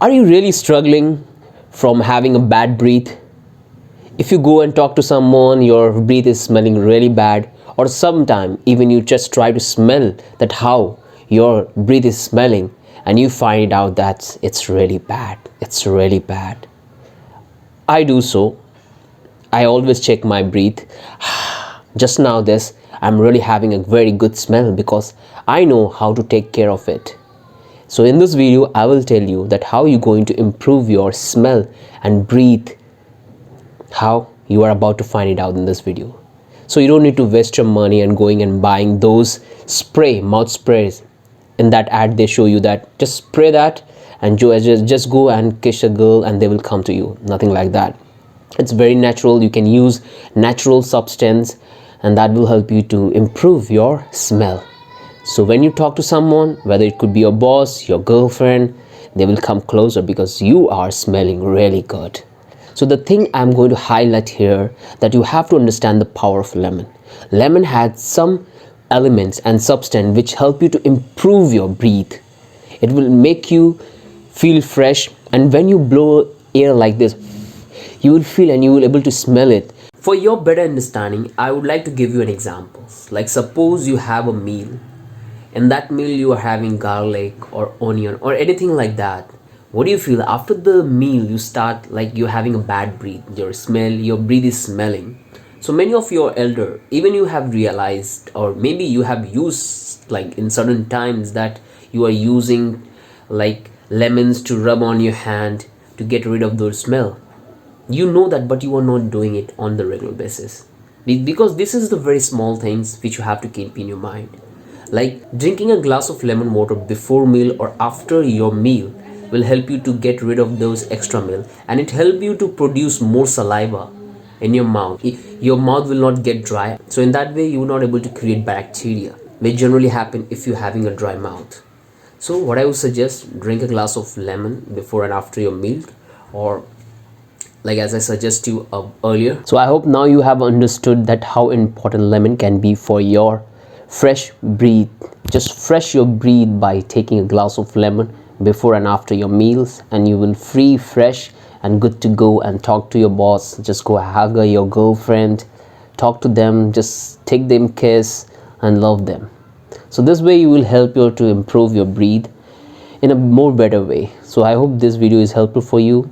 Are you really struggling from having a bad breath? If you go and talk to someone, your breath is smelling really bad, or sometime even you just try to smell that how your breath is smelling and you find out that it's really bad. It's really bad. I do so. I always check my breath. Just now this, I'm really having a very good smell because I know how to take care of it. So in this video, I will tell you that how you're going to improve your smell and breathe. How you are about to find it out in this video. So you don't need to waste your money and going and buying those mouth sprays. In that ad, they show you that just spray that and just go and kiss a girl and they will come to you. Nothing like that. It's very natural. You can use natural substance and that will help you to improve your smell. So when you talk to someone, whether it could be your boss, your girlfriend, they will come closer because you are smelling really good. So the thing I'm going to highlight here, that you have to understand the power of lemon. Lemon has some elements and substance which help you to improve your breath. It will make you feel fresh, and when you blow air like this, you will feel and you will be able to smell it. For your better understanding, I would like to give you an example. Like suppose you have a meal. In that meal you are having garlic or onion or anything like that. What do you feel after the meal? You start like you're having a bad breath. Your breath is smelling. So many of your elder, even you have realized, or maybe you have used like in certain times that you are using like lemons to rub on your hand to get rid of those smell. You know that, but you are not doing it on the regular basis because this is the very small things which you have to keep in your mind. Like drinking a glass of lemon water before meal or after your meal will help you to get rid of those extra meal, and it help you to produce more saliva in your mouth. Your mouth will not get dry. So in that way you are not able to create bacteria, which generally happen if you're having a dry mouth. So what I would suggest, drink a glass of lemon before and after your meal, or like as I suggest you earlier. So I hope now you have understood that how important lemon can be for your fresh breath. Just fresh your breath by taking a glass of lemon before and after your meals, and you will feel fresh and good to go and talk to your boss. Just go hug your girlfriend, talk to them, just take them kiss and love them. So this way you will help you to improve your breath in a more better way. So I hope this video is helpful for you.